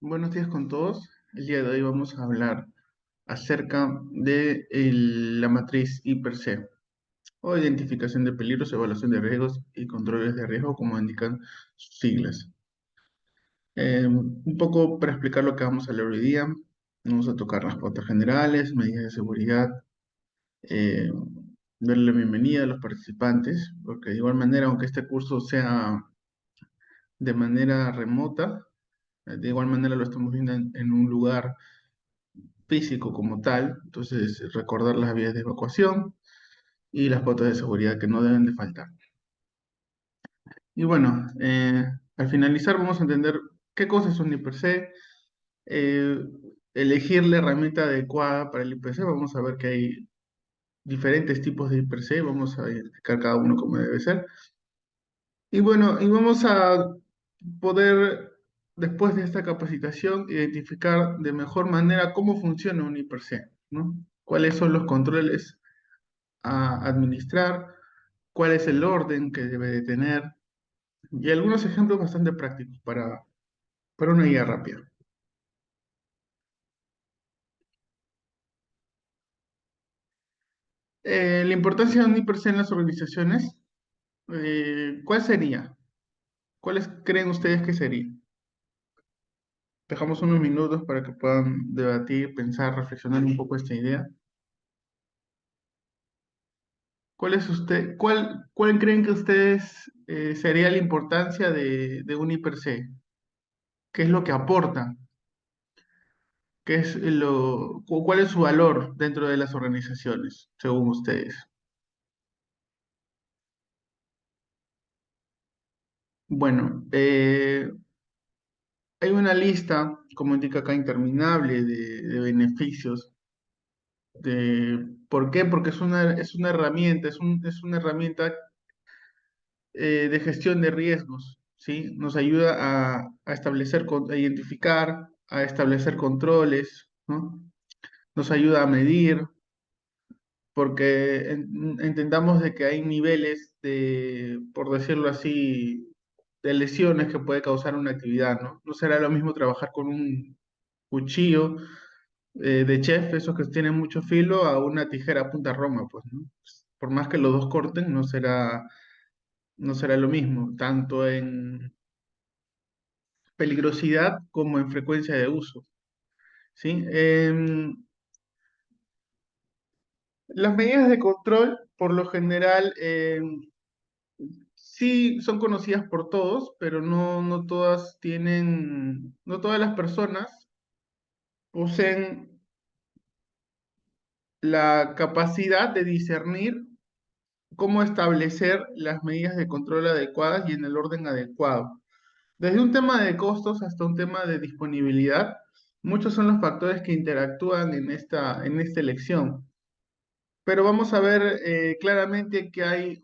Buenos días con todos. El día de hoy vamos a hablar acerca de la matriz I+C o identificación de peligros, evaluación de riesgos y controles de riesgo, como indican sus siglas. Un poco para explicar lo que vamos a hablar hoy día, vamos a tocar las pautas generales, medidas de seguridad, eh, darle la bienvenida a los participantes, porque de igual manera, aunque este curso sea de manera remota, de igual manera lo estamos viendo en un lugar físico como tal, entonces recordar las vías de evacuación y las pautas de seguridad que no deben de faltar. Y bueno, al finalizar vamos a entender qué cosas son IPC, eh, elegir la herramienta adecuada para el IPC. Vamos a ver que hay diferentes tipos de IPC, vamos a identificar cada uno como debe ser. Y bueno, y vamos a poder, después de esta capacitación, identificar de mejor manera cómo funciona un IPC, ¿no? ¿Cuáles son los controles a administrar? ¿Cuál es el orden que debe de tener? Y algunos ejemplos bastante prácticos para una guía rápida. La importancia de un IPC en las organizaciones, ¿cuál sería? ¿Cuáles creen ustedes que sería? Dejamos unos minutos para que puedan debatir, pensar, reflexionar un poco esta idea. ¿Cuál creen que ustedes sería la importancia de un IPC? ¿Qué es lo que aporta? ¿Cuál es su valor dentro de las organizaciones, según ustedes? Bueno, hay una lista, como indica acá, interminable de beneficios. ¿Por qué? Porque es una herramienta, es una herramienta de gestión de riesgos, ¿sí? Nos ayuda a establecer, a identificar, a establecer controles, ¿no? Nos ayuda a medir, porque entendamos de que hay niveles de, por decirlo así, de lesiones que puede causar una actividad, ¿no? No será lo mismo trabajar con un cuchillo de chef, esos que tienen mucho filo, a una tijera a punta roma, pues, ¿no? Por más que los dos corten, no será lo mismo, tanto en peligrosidad como en frecuencia de uso, ¿sí? Las medidas de control, por lo general, sí son conocidas por todos, pero no todas no todas las personas poseen la capacidad de discernir cómo establecer las medidas de control adecuadas y en el orden adecuado. Desde un tema de costos hasta un tema de disponibilidad, muchos son los factores que interactúan en esta elección. Pero vamos a ver claramente que hay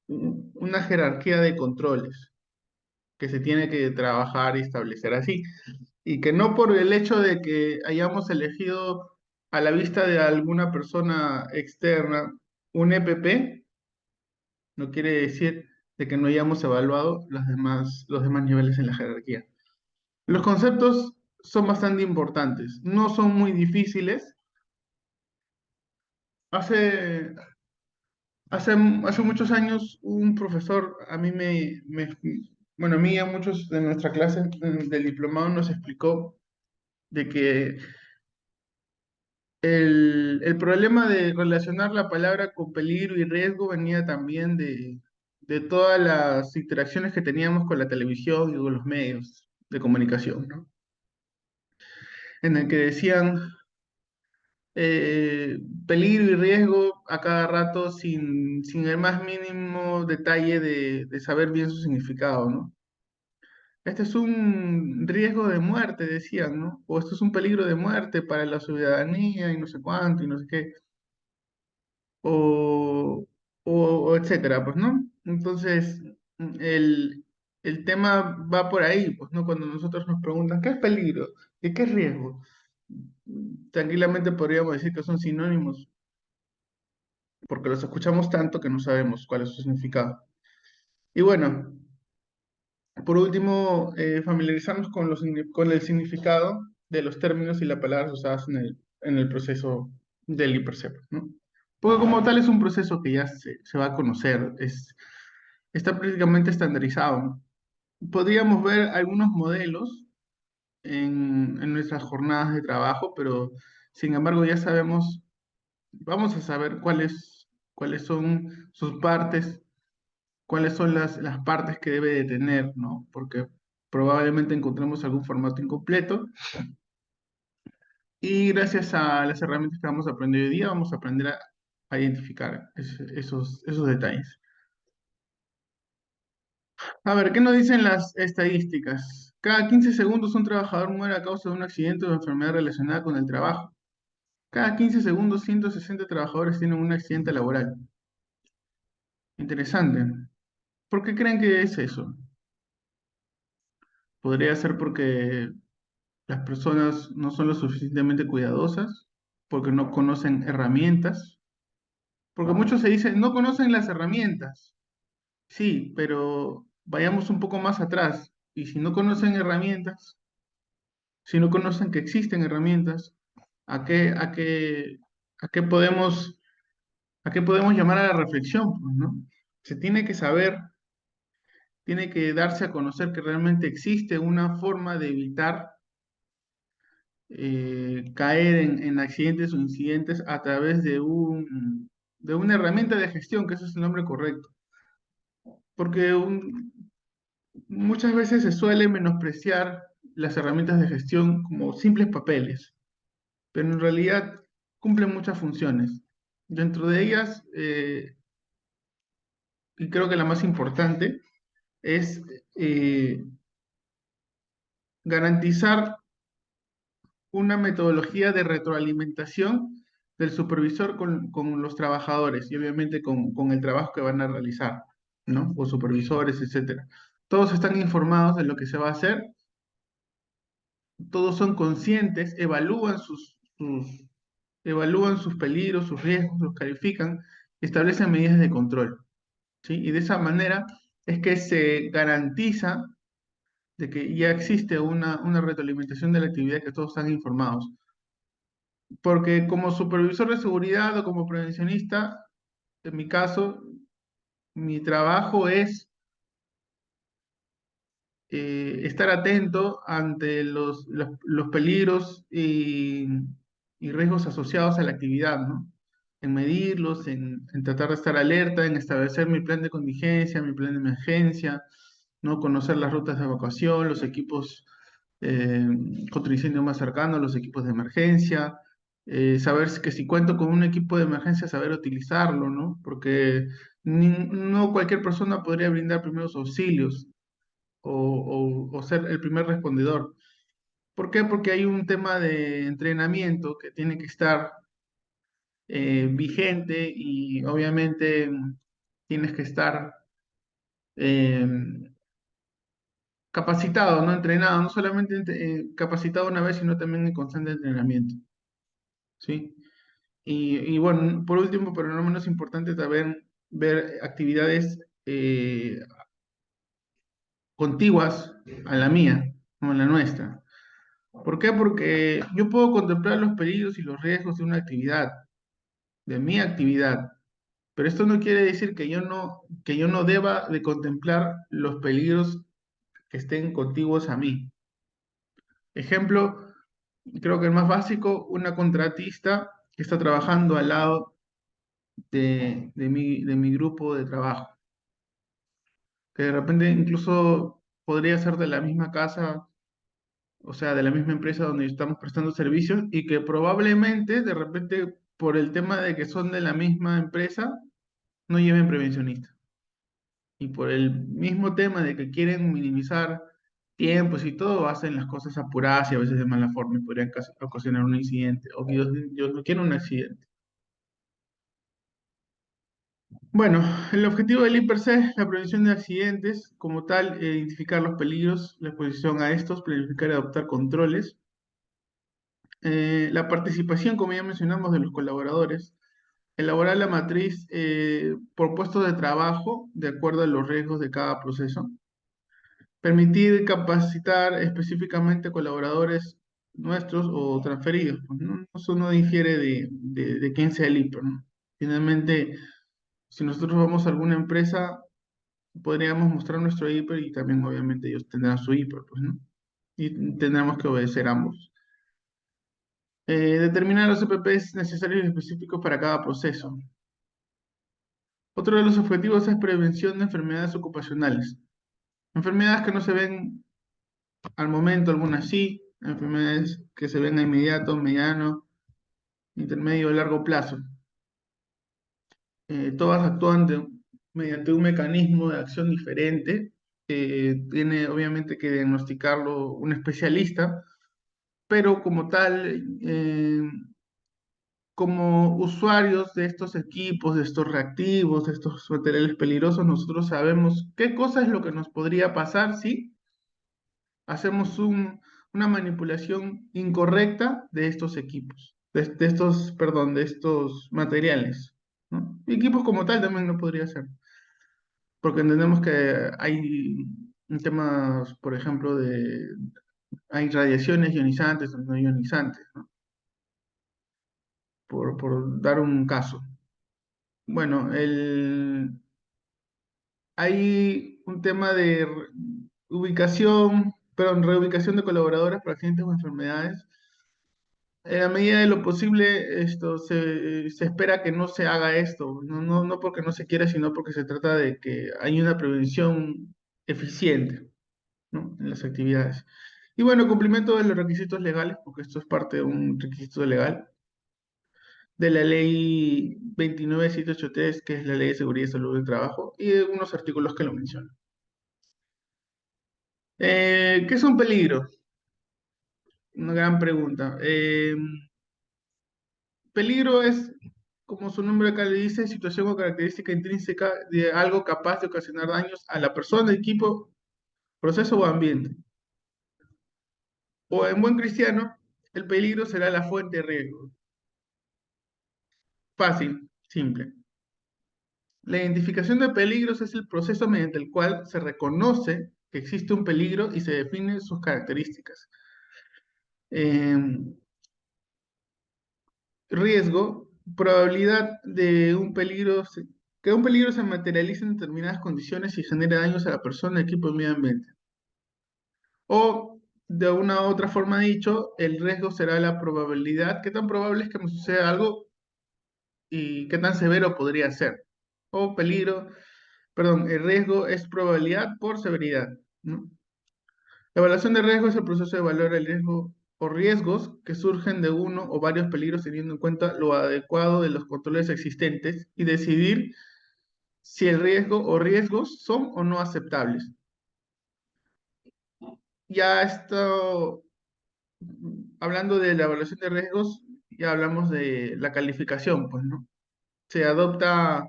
una jerarquía de controles que se tiene que trabajar y establecer así. Y que no por el hecho de que hayamos elegido a la vista de alguna persona externa un EPP, no quiere decir de que no hayamos evaluado los demás niveles en la jerarquía. Los conceptos son bastante importantes, no son muy difíciles. Hace, hace muchos años un profesor a mí bueno, a mí y a muchos de nuestra clase del diplomado nos explicó de que el problema de relacionar la palabra con peligro y riesgo venía también de todas las interacciones que teníamos con la televisión y con los medios de comunicación, ¿no? En el que decían eh, peligro y riesgo a cada rato sin el más mínimo detalle de saber bien su significado, ¿no? Este es un riesgo de muerte, decían, ¿no? O esto es un peligro de muerte para la ciudadanía y no sé cuánto y no sé qué. o, o etcétera, pues, ¿no? Entonces, el tema va por ahí, pues, ¿no? Cuando nosotros nos preguntan, ¿qué es peligro? ¿Y qué es riesgo? Tranquilamente podríamos decir que son sinónimos, porque los escuchamos tanto que no sabemos cuál es su significado. Y bueno, Por último, familiarizarnos con, con el significado de los términos y las palabras usadas en el proceso del IPRSEP, ¿no? Porque como tal es un proceso que ya se va a conocer, está prácticamente estandarizado, ¿no? Podríamos ver algunos modelos en nuestras jornadas de trabajo, pero sin embargo ya sabemos, vamos a saber cuáles son sus partes, cuáles son las partes que debe de tener, ¿no? Porque probablemente encontremos algún formato incompleto y gracias a las herramientas que vamos a aprender hoy día, vamos a aprender a identificar esos detalles. A ver, ¿qué nos dicen las estadísticas? Cada 15 segundos un trabajador muere a causa de un accidente o enfermedad relacionada con el trabajo. Cada 15 segundos 160 trabajadores tienen un accidente laboral. Interesante. ¿Por qué creen que es eso? Podría ser porque las personas no son lo suficientemente cuidadosas, porque no conocen herramientas, porque muchos se dicen, no conocen las herramientas. Sí, pero vayamos un poco más atrás. Y si no conocen herramientas, si no conocen que existen herramientas, ¿a qué, a qué, a qué podemos, a qué podemos llamar a la reflexión, pues, ¿no? Se tiene que saber, tiene que darse a conocer que realmente existe una forma de evitar caer en accidentes o incidentes a través de una herramienta de gestión, que ese es el nombre correcto. Porque muchas veces se suele menospreciar las herramientas de gestión como simples papeles, pero en realidad cumplen muchas funciones. Dentro de ellas, y creo que la más importante, es garantizar una metodología de retroalimentación del supervisor con los trabajadores y obviamente con el trabajo que van a realizar, ¿no? O supervisores, etcétera. Todos están informados de lo que se va a hacer, todos son conscientes, evalúan sus peligros, sus riesgos, los califican, establecen medidas de control, ¿sí? Y de esa manera es que se garantiza de que ya existe una retroalimentación de la actividad, que todos están informados. Porque como supervisor de seguridad o como prevencionista, en mi caso, mi trabajo es estar atento ante los peligros y riesgos asociados a la actividad, ¿no? En medirlos, en tratar de estar alerta, en establecer mi plan de contingencia, mi plan de emergencia, ¿no? Conocer las rutas de evacuación, los equipos eh, contra incendio más cercanos, los equipos de emergencia, saber que si cuento con un equipo de emergencia, saber utilizarlo, ¿no? Porque no cualquier persona podría brindar primeros auxilios o ser el primer respondedor. ¿Por qué? Porque hay un tema de entrenamiento que tiene que estar vigente y obviamente tienes que estar eh, capacitado, no entrenado, no solamente capacitado una vez, sino también en constante entrenamiento, ¿sí? Y bueno, por último, pero no menos importante, también ver actividades contiguas a la mía, no a la nuestra. ¿Por qué? Porque yo puedo contemplar los peligros y los riesgos de una actividad, de mi actividad, pero esto no quiere decir que yo no deba de contemplar los peligros que estén contiguos a mí. Ejemplo, creo que el más básico, una contratista que está trabajando al lado de mi grupo de trabajo, que de repente incluso podría ser de la misma casa, o sea, de la misma empresa donde estamos prestando servicios y que probablemente de repente por el tema de que son de la misma empresa no lleven prevencionista. Y por el mismo tema de que quieren minimizar tiempos y todo, hacen las cosas apuradas y a veces de mala forma y podrían ocasionar un incidente. O Dios no quiere un accidente. Bueno, el objetivo del IPRC es la prevención de accidentes, como tal, identificar los peligros, la exposición a estos, planificar y adoptar controles. La participación, como ya mencionamos, de los colaboradores. Elaborar la matriz por puestos de trabajo de acuerdo a los riesgos de cada proceso. permitir capacitar específicamente colaboradores nuestros o transferidos, pues, ¿no? Eso no difiere de quién sea el hiper, ¿no? Finalmente, si nosotros vamos a alguna empresa, podríamos mostrar nuestro hiper y también obviamente ellos tendrán su hiper, pues, ¿no? Y tendremos que obedecer ambos. Determinar los EPPs necesarios y específicos para cada proceso. Otro de los objetivos es prevención de enfermedades ocupacionales. Enfermedades que no se ven al momento, algunas sí, enfermedades que se ven a inmediato, mediano, intermedio o largo plazo. Todas actúan mediante un mecanismo de acción diferente. Tiene obviamente que diagnosticarlo un especialista, pero como tal, como usuarios de estos equipos, de estos reactivos, de estos materiales peligrosos, nosotros sabemos qué cosa es lo que nos podría pasar si hacemos una manipulación incorrecta de estos equipos, de estos, perdón, de estos materiales, ¿no? Y equipos como tal también no podría ser, porque entendemos que hay temas, por ejemplo, hay radiaciones ionizantes o no ionizantes, ¿no? Por dar un caso. Bueno, hay un tema de ubicación, perdón, reubicación de colaboradores por accidentes o enfermedades. En la medida de lo posible, esto se espera que no se haga esto, no porque no se quiera, sino porque se trata de que hay una prevención eficiente, ¿no? En las actividades. Y bueno, cumplimiento de los requisitos legales, porque esto es parte de un requisito legal, de la ley 29783, que es la ley de seguridad y salud del trabajo, y de unos artículos que lo mencionan. ¿Qué es un peligro? Una gran pregunta. Peligro es, como su nombre acá le dice, situación o característica intrínseca de algo capaz de ocasionar daños a la persona, equipo, proceso o ambiente. O en buen cristiano, el peligro será la fuente de riesgo. Fácil, simple. La identificación de peligros es el proceso mediante el cual se reconoce que existe un peligro y se definen sus características. Eh, Riesgo, probabilidad de un peligro, que un peligro se materialice en determinadas condiciones y genere daños a la persona, equipo y medio ambiente. O, de una u otra forma dicho, el riesgo será la probabilidad, qué tan probable es que me suceda algo y qué tan severo podría ser. O peligro, perdón, el riesgo es probabilidad por severidad, ¿no? La evaluación de riesgo es el proceso de evaluar el riesgo o riesgos que surgen de uno o varios peligros teniendo en cuenta lo adecuado de los controles existentes y decidir si el riesgo o riesgos son o no aceptables. Ya esto, hablando de la evaluación de riesgos, ya hablamos de la calificación, pues, ¿no? Se adopta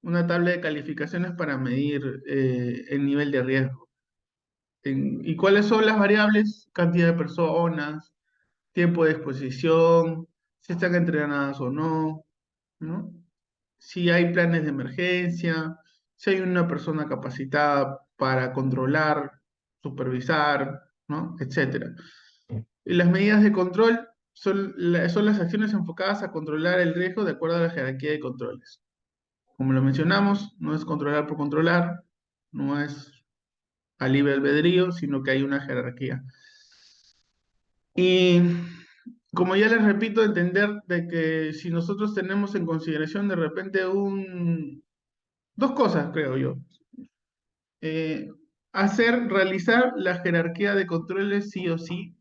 una tabla de calificaciones para medir el nivel de riesgo. ¿Y cuáles son las variables? Cantidad de personas, tiempo de exposición, si están entrenadas o no, ¿no? Si hay planes de emergencia, si hay una persona capacitada para controlar, supervisar, ¿no? Etcétera. Y las medidas de control son las acciones enfocadas a controlar el riesgo de acuerdo a la jerarquía de controles. Como lo mencionamos, no es controlar por controlar, no es a libre albedrío, sino que hay una jerarquía. Y como ya les repito, entender de que si nosotros tenemos en consideración de repente dos cosas, creo yo. Eh, realizar la jerarquía de controles sí o sí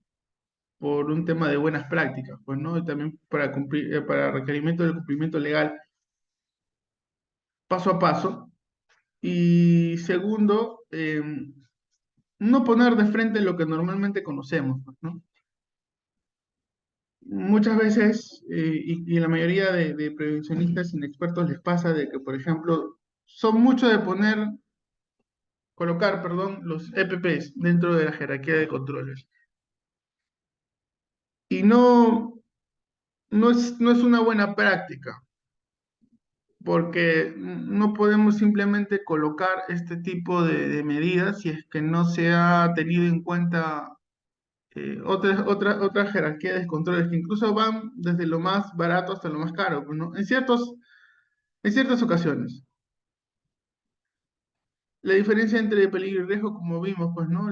por un tema de buenas prácticas, pues, ¿no? Y también para cumplir, para requerimiento del cumplimiento legal paso a paso. Y segundo, no poner de frente lo que normalmente conocemos, pues, ¿no? Muchas veces, y la mayoría de prevencionistas inexpertos les pasa de que, por ejemplo, son mucho de colocar, perdón, los EPPs dentro de la jerarquía de controles. Y no es una buena práctica. porque no podemos simplemente colocar este tipo de medidas si es que no se ha tenido en cuenta otra jerarquía de controles que incluso van desde lo más barato hasta lo más caro, pues, ¿no? En ciertas ocasiones. La diferencia entre peligro y riesgo, como vimos, pues, ¿no?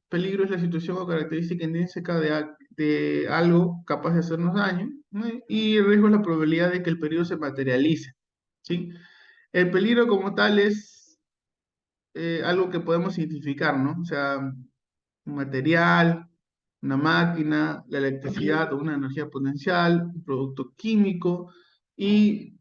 Peligro es la situación o característica intrínseca de algo capaz de hacernos daño, ¿no? Y el riesgo es la probabilidad de que el peligro se materialice, ¿sí? El peligro como tal es algo que podemos identificar, ¿no? O sea, un material, una máquina, la electricidad o una energía potencial, un producto químico y,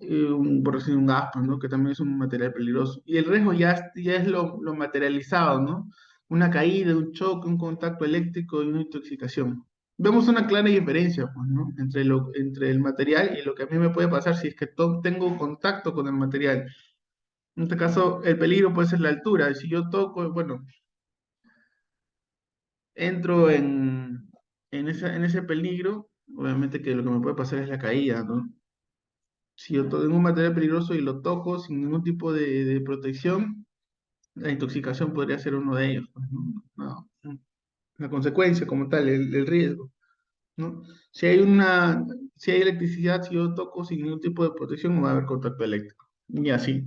por decir, un gas, pues, ¿no? Que también es un material peligroso. Y el riesgo ya es lo materializado, ¿no? Una caída, un choque, un contacto eléctrico y una intoxicación. Vemos una clara diferencia, pues, ¿no? Entre el material y lo que a mí me puede pasar si es que tengo contacto con el material. En este caso, el peligro puede ser la altura. Si yo toco, bueno, entro en ese peligro, obviamente que lo que me puede pasar es la caída, ¿no? Si yo tengo un material peligroso y lo toco sin ningún tipo de protección, la intoxicación podría ser uno de ellos, pues, ¿no? La consecuencia como tal, el riesgo, ¿no? Si hay si hay electricidad, si yo toco sin ningún tipo de protección, no va a haber contacto eléctrico. Y así.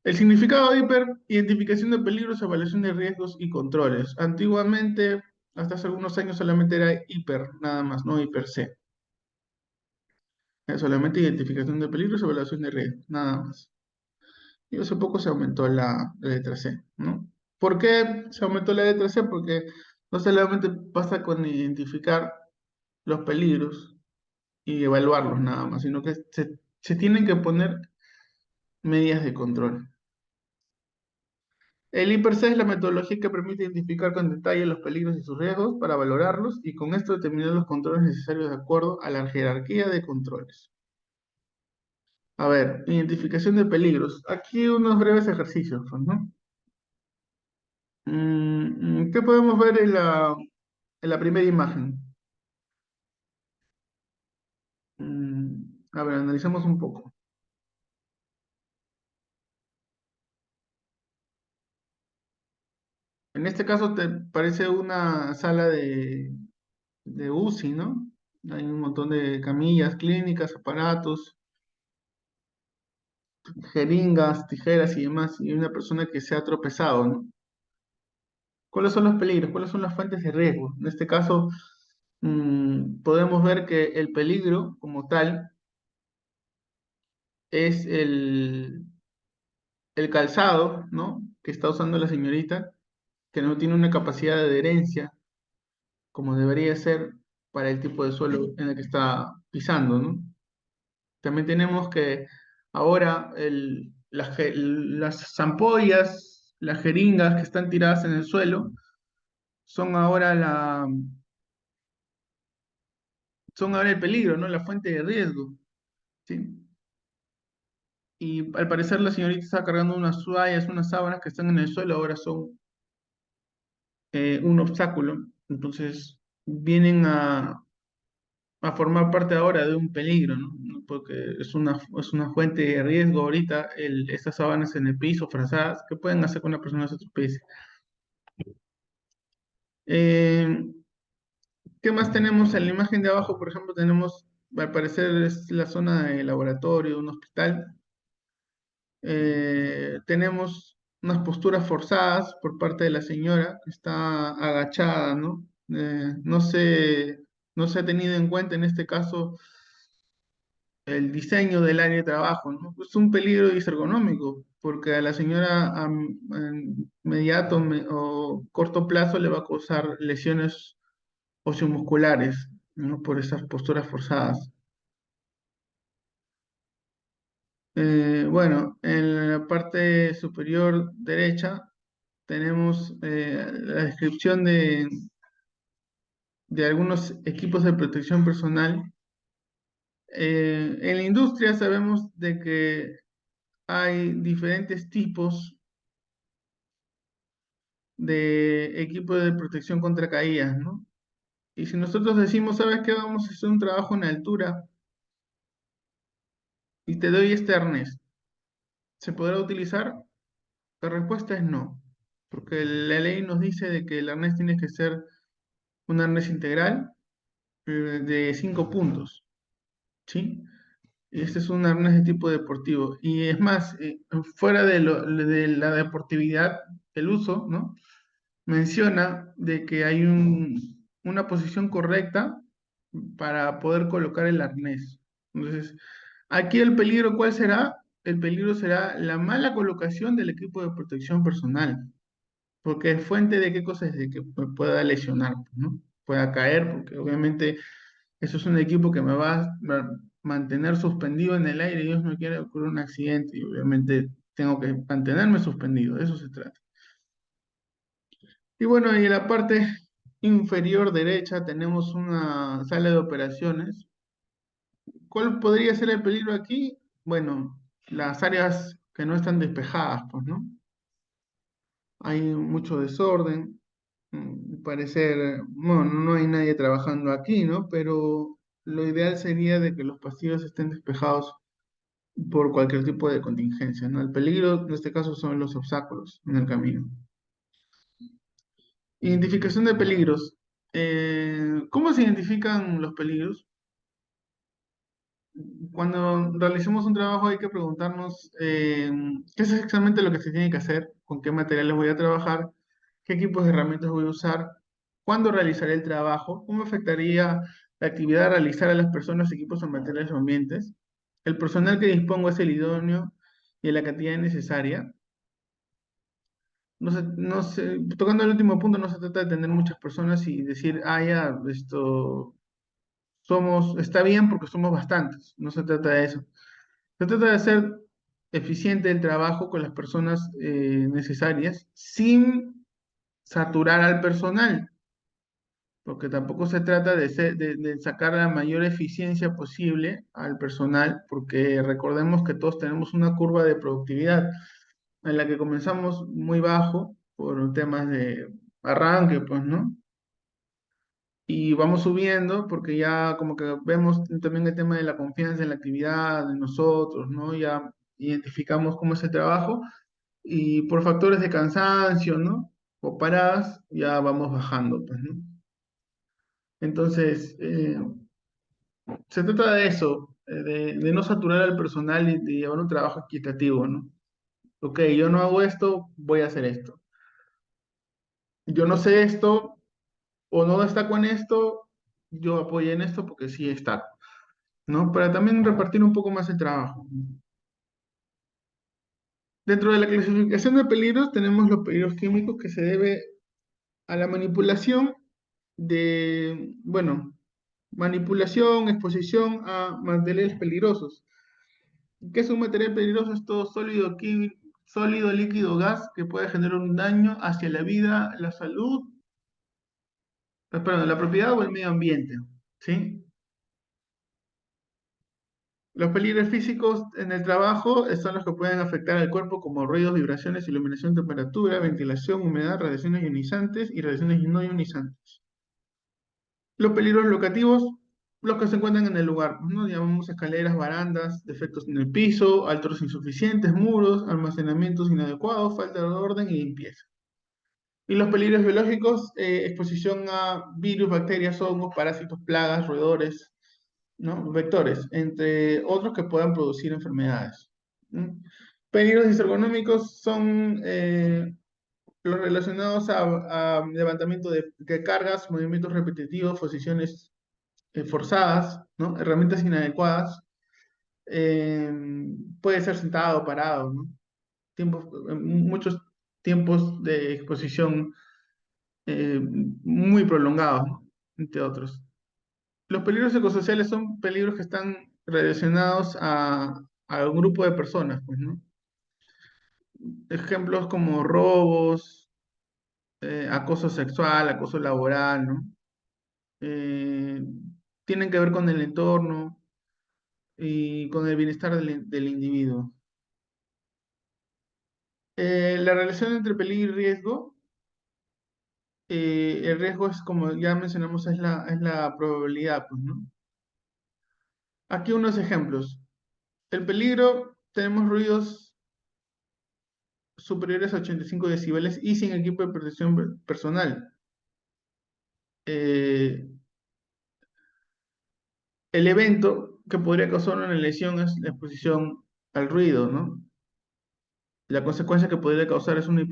El significado de hiper, identificación de peligros, evaluación de riesgos y controles. Antiguamente, hasta hace algunos años, solamente era hiper, nada más, no hiper C. Solamente identificación de peligros, evaluación de riesgos, nada más. Y hace poco se aumentó la letra C, ¿no? ¿Por qué se aumentó la letra C? Porque no solamente basta con identificar los peligros y evaluarlos nada más, sino que se tienen que poner medidas de control. El IPRC es la metodología que permite identificar con detalle los peligros y sus riesgos para valorarlos y con esto determinar los controles necesarios de acuerdo a la jerarquía de controles. A ver, identificación de peligros. Aquí unos breves ejercicios, pues, ¿no? ¿Qué podemos ver en la primera imagen? A ver, analicemos un poco. En este caso te parece una sala de UCI, ¿no? Hay un montón de camillas clínicas, aparatos, jeringas, tijeras y demás, y una persona que se ha tropezado, ¿no? ¿Cuáles son los peligros? ¿Cuáles son las fuentes de riesgo? En este caso, podemos ver que el peligro como tal es el calzado, ¿no? Que está usando la señorita, que no tiene una capacidad de adherencia como debería ser para el tipo de suelo en el que está pisando, ¿no? También tenemos que ahora las ampollas, las jeringas que están tiradas en el suelo, son ahora son ahora el peligro, ¿no? La fuente de riesgo, ¿sí? Y al parecer la señorita está cargando unas toallas, unas sábanas que están en el suelo, ahora son un obstáculo. Entonces vienen a formar parte ahora de un peligro, ¿no? ¿No? Porque es una fuente de riesgo ahorita estas sábanas en el piso, frazadas, ¿qué pueden hacer con una persona de otro país? Eh, ¿Qué más tenemos en la imagen de abajo? Por ejemplo, tenemos, al parecer es la zona de laboratorio, un hospital. Tenemos unas posturas forzadas por parte de la señora que está agachada, ¿no? No se ha tenido en cuenta en este caso el diseño del área de trabajo, ¿no? Es un peligro disergonómico, porque a la señora en inmediato o corto plazo le va a causar lesiones osteomusculares, ¿no? Por esas posturas forzadas. Bueno, en la parte superior derecha tenemos la descripción de algunos equipos de protección personal. En la industria sabemos de que hay diferentes tipos de equipos de protección contra caídas, ¿no? Y si nosotros decimos, ¿sabes qué? Vamos a hacer un trabajo en altura y te doy este arnés, ¿se podrá utilizar? La respuesta es no, porque la ley nos dice de que el arnés tiene que ser un arnés integral de 5 puntos, ¿sí? Este es un arnés de tipo deportivo. Y es más, fuera de la deportividad, el uso, ¿no? Menciona de que hay una posición correcta para poder colocar el arnés. Entonces, aquí el peligro, ¿cuál será? El peligro será la mala colocación del equipo de protección personal, porque es fuente de qué cosa es de que me pueda lesionar, ¿no? Pueda caer, porque obviamente eso es un equipo que me va a mantener suspendido en el aire y Dios no quiere ocurrir un accidente y obviamente tengo que mantenerme suspendido, de eso se trata. Y bueno, y en la parte inferior derecha tenemos una sala de operaciones. ¿Cuál podría ser el peligro aquí? Bueno, las áreas que no están despejadas, pues, ¿no? Hay mucho desorden. Parecer, bueno, no hay nadie trabajando aquí, ¿no? Pero lo ideal sería de que los pasillos estén despejados por cualquier tipo de contingencia, ¿no? El peligro en este caso son los obstáculos en el camino. Identificación de peligros. ¿Cómo se identifican los peligros? Cuando realicemos un trabajo hay que preguntarnos qué es exactamente lo que se tiene que hacer, con qué materiales voy a trabajar, qué equipos de herramientas voy a usar, cuándo realizaré el trabajo, cómo afectaría la actividad a realizar a las personas, equipos o materiales o ambientes, el personal que dispongo es el idóneo y en la cantidad necesaria. Tocando el último punto, no se trata de tener muchas personas y decir, ah, ya, esto, está bien porque somos bastantes. No se trata de eso. Se trata de hacer eficiente el trabajo con las personas necesarias sin saturar al personal, porque tampoco se trata de sacar la mayor eficiencia posible al personal, porque recordemos que todos tenemos una curva de productividad en la que comenzamos muy bajo por temas de arranque, pues, ¿no? Y vamos subiendo porque ya como que vemos también el tema de la confianza en la actividad, de nosotros, ¿no? Ya identificamos cómo es el trabajo y por factores de cansancio, ¿no? O paradas, ya vamos bajando, pues, ¿no? Entonces, se trata de eso, de no saturar al personal y de llevar un trabajo equitativo, ¿no? Ok, yo no hago esto, voy a hacer esto. Yo no sé esto o no destaco en esto, yo apoyo en esto porque sí está, ¿no? Para también repartir un poco más el trabajo. Dentro de la clasificación de peligros tenemos los peligros químicos que se debe a la manipulación bueno, manipulación, exposición a materiales peligrosos. ¿Qué es un material peligroso? Es todo sólido, sólido, líquido, gas que puede generar un daño hacia la vida, la salud, perdón, la propiedad o el medio ambiente, ¿sí? Los peligros físicos en el trabajo son los que pueden afectar al cuerpo como ruidos, vibraciones, iluminación, temperatura, ventilación, humedad, radiaciones ionizantes y radiaciones no ionizantes. Los peligros locativos, los que se encuentran en el lugar, pues, ¿no? Llamamos escaleras, barandas, defectos en el piso, altos insuficientes, muros, almacenamientos inadecuados, falta de orden y limpieza. Y los peligros biológicos, exposición a virus, bacterias, hongos, parásitos, plagas, roedores, ¿no? Vectores, entre otros que puedan producir enfermedades. ¿No? Peligros ergonómicos son los relacionados a levantamiento de cargas, movimientos repetitivos, posiciones forzadas, ¿no? Herramientas inadecuadas. eh, Puede ser sentado o parado, ¿no? Muchos tiempos de exposición muy prolongados, ¿no? Entre otros. Los peligros psicosociales son peligros que están relacionados a un grupo de personas, pues, ¿no? Ejemplos como robos, acoso sexual, acoso laboral, ¿no? Eh, Tienen que ver con el entorno y con el bienestar del individuo. La relación entre peligro y riesgo, el riesgo es como ya mencionamos, es la probabilidad, pues, ¿no? Aquí unos ejemplos. El peligro, tenemos ruidos superiores a 85 decibeles y sin equipo de protección personal. Eh, el evento que podría causar una lesión es la exposición al ruido, ¿no? La consecuencia que podría causar es una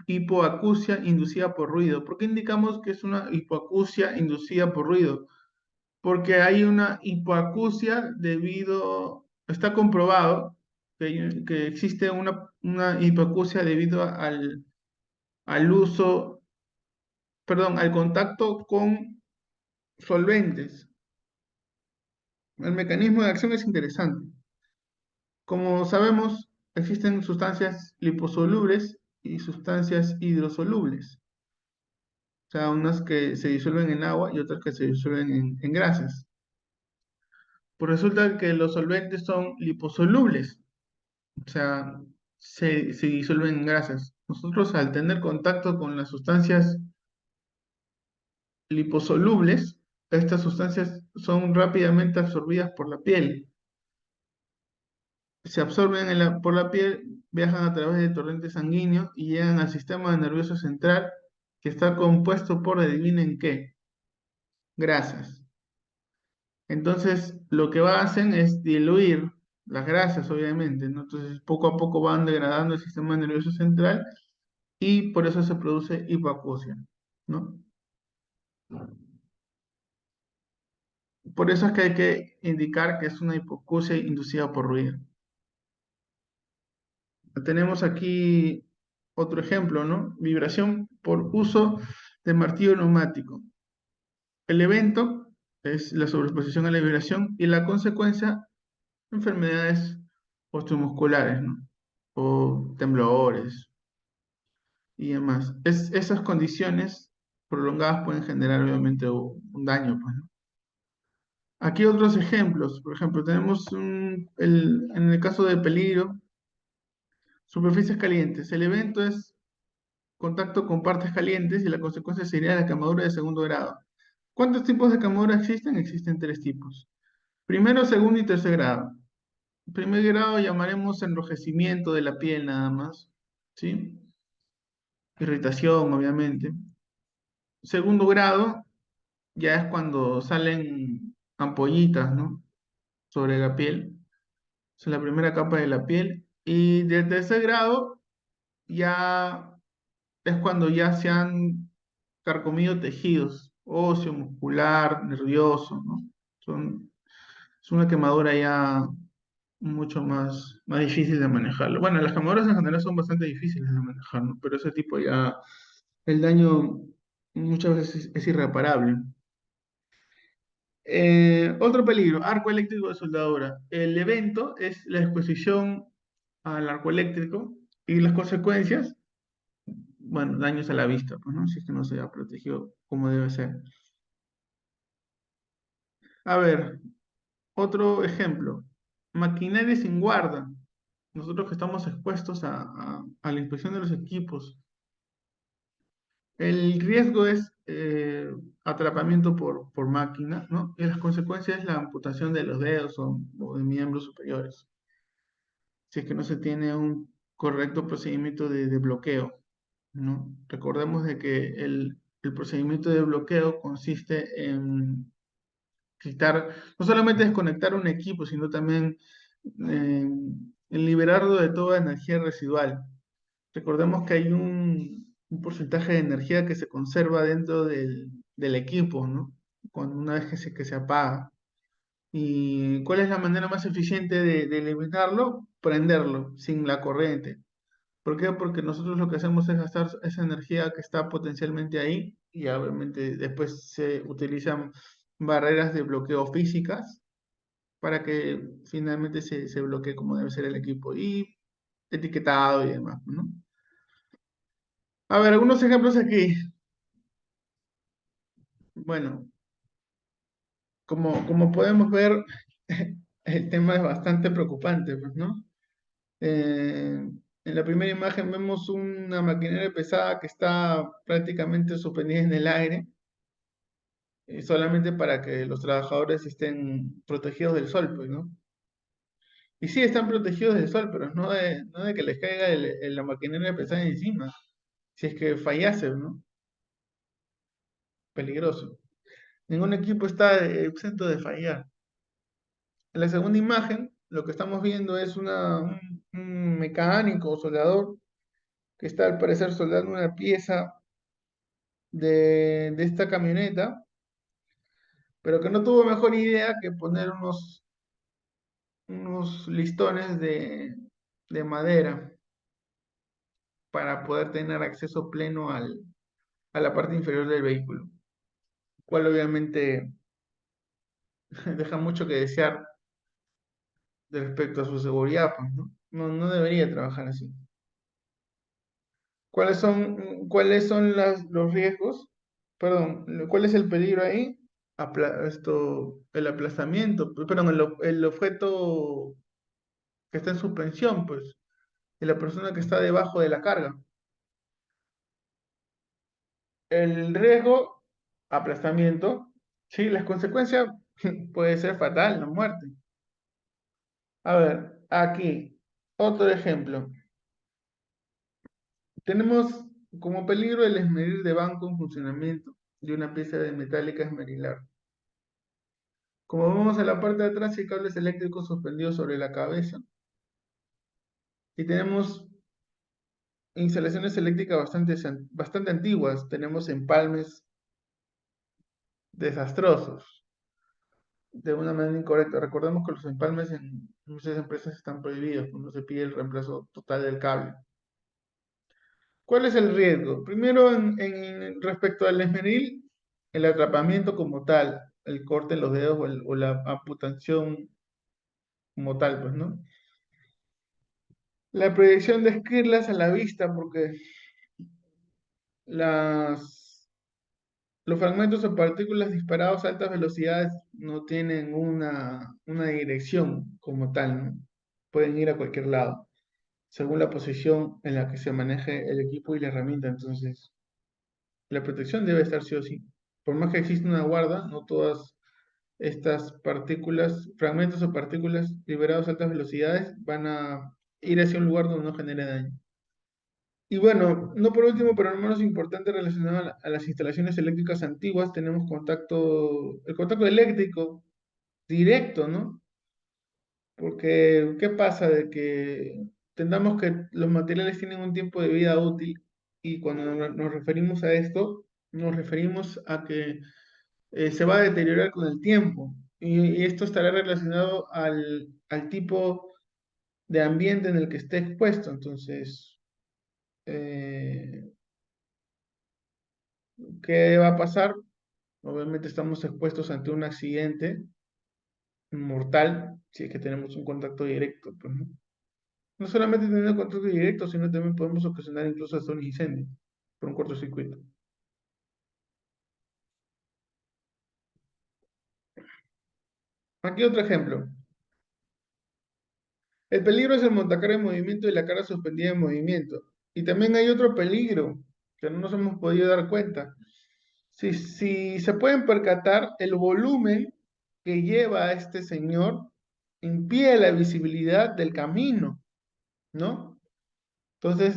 hipoacusia inducida por ruido. ¿Por qué indicamos que es una hipoacusia inducida por ruido? Porque hay una hipoacusia está comprobado que existe una hipoacusia debido al uso, perdón, al contacto con solventes. El mecanismo de acción es interesante. Como sabemos, existen sustancias liposolubles y sustancias hidrosolubles. O sea, unas que se disuelven en agua y otras que se disuelven en grasas. Pues resulta que los solventes son liposolubles, o sea, se disuelven en grasas. Nosotros al tener contacto con las sustancias liposolubles, estas sustancias son rápidamente absorbidas por la piel. Se absorben por la piel, viajan a través de torrentes sanguíneos y llegan al sistema nervioso central, que está compuesto por, adivinen qué, grasas. Entonces, lo que hacen es diluir las grasas, obviamente, ¿no? Entonces, poco a poco van degradando el sistema nervioso central y por eso se produce hipoacusia, ¿no? Por eso es que hay que indicar que es una hipoacusia inducida por ruido. Tenemos aquí otro ejemplo, ¿no? Vibración por uso de martillo neumático. El evento es la sobreexposición a la vibración y la consecuencia, enfermedades osteomusculares, ¿no? O temblores y demás. Esas condiciones prolongadas pueden generar obviamente un daño, pues, ¿no? Aquí otros ejemplos, por ejemplo, tenemos en el caso de peligro, superficies calientes. El evento es contacto con partes calientes y la consecuencia sería la quemadura de segundo grado. ¿Cuántos tipos de quemadura existen? Existen tres tipos. Primero, segundo y tercer grado. Primer grado llamaremos enrojecimiento de la piel nada más, ¿sí? Irritación, obviamente. Segundo grado ya es cuando salen ampollitas, ¿no? Sobre la piel. Es la primera capa de la piel. Y del tercer grado ya es cuando ya se han carcomido tejidos, óseo, muscular, nervioso, ¿no? Es una quemadura ya mucho más difícil de manejarlo. Bueno, las quemaduras en general son bastante difíciles de manejar, ¿no? Pero ese tipo ya, el daño muchas veces es irreparable. Otro peligro, arco eléctrico de soldadura. El evento es la exposición al arco eléctrico y las consecuencias, bueno, daños a la vista, pues, ¿no? Si es que no se ha protegido como debe ser. A ver, otro ejemplo, maquinaria sin guarda. Nosotros que estamos expuestos a la inspección de los equipos, el riesgo es atrapamiento por máquina, ¿no? Y las consecuencias es la amputación de los dedos o de miembros superiores, si es que no se tiene un correcto procedimiento de bloqueo, ¿no? Recordemos de que el procedimiento de bloqueo consiste en quitar, no solamente desconectar un equipo, sino también en liberarlo de toda energía residual. Recordemos que hay un porcentaje de energía que se conserva dentro del equipo, ¿no? Cuando una vez que se apaga. ¿Y cuál es la manera más eficiente de eliminarlo? Prenderlo sin la corriente. ¿Por qué? Porque nosotros lo que hacemos es gastar esa energía que está potencialmente ahí y obviamente después se utilizan barreras de bloqueo físicas para que finalmente se bloquee como debe ser el equipo y etiquetado y demás, ¿no? A ver, algunos ejemplos aquí. Bueno, como podemos ver, el tema es bastante preocupante, pues, ¿no? En la primera imagen vemos una maquinaria pesada que está prácticamente suspendida en el aire, solamente para que los trabajadores estén protegidos del sol, pues, ¿no? Y sí, están protegidos del sol, pero no de que les caiga la maquinaria pesada encima. Si es que fallase, ¿no? Peligroso. Ningún equipo está exento de fallar. En la segunda imagen, lo que estamos viendo es un mecánico o soldador que está al parecer soldando una pieza de esta camioneta, pero que no tuvo mejor idea que poner unos listones de madera para poder tener acceso pleno a la parte inferior del vehículo, cual obviamente deja mucho que desear respecto a su seguridad, pues, ¿no? No debería trabajar así. ¿Cuáles son los riesgos? Perdón, ¿cuál es el peligro ahí? El aplazamiento, perdón, el objeto que está en suspensión, pues, y la persona que está debajo de la carga. El riesgo, aplastamiento, sí, las consecuencias puede ser fatal, la muerte. A ver, aquí, otro ejemplo. Tenemos como peligro el esmerir de banco en funcionamiento de una pieza de metálica esmerilar. Como vemos en la parte de atrás, hay cables eléctricos suspendidos sobre la cabeza. Y tenemos instalaciones eléctricas bastante antiguas. Tenemos empalmes desastrosos, de una manera incorrecta. Recordemos que los empalmes en muchas empresas están prohibidos cuando se pide el reemplazo total del cable. ¿Cuál es el riesgo? Primero, respecto al esmeril, el atrapamiento como tal, el corte en los dedos o la amputación como tal, pues, ¿no? La proyección de esquirlas a la vista, porque las, los fragmentos o partículas disparados a altas velocidades no tienen una dirección como tal, ¿no? Pueden ir a cualquier lado, según la posición en la que se maneje el equipo y la herramienta. Entonces, la protección debe estar sí o sí. Por más que exista una guarda, no todas estas partículas, fragmentos o partículas liberados a altas velocidades van a ir hacia un lugar donde no genere daño. Y bueno, no por último, pero no menos importante relacionado a las instalaciones eléctricas antiguas, tenemos el contacto eléctrico directo, ¿no? Porque, ¿qué pasa? De que entendamos que los materiales tienen un tiempo de vida útil y cuando nos referimos a esto, nos referimos a que se va a deteriorar con el tiempo y esto estará relacionado al tipo de ambiente en el que esté expuesto. Entonces, eh, ¿qué va a pasar? Obviamente estamos expuestos ante un accidente mortal si es que tenemos un contacto directo, pues, ¿no? No solamente teniendo contacto directo, sino también podemos ocasionar incluso hasta un incendio por un cortocircuito. Aquí otro ejemplo. El peligro es el montacarga en movimiento y la cara suspendida en movimiento. Y también hay otro peligro que no nos hemos podido dar cuenta. Si se pueden percatar, el volumen que lleva a este señor impide la visibilidad del camino, ¿no? Entonces,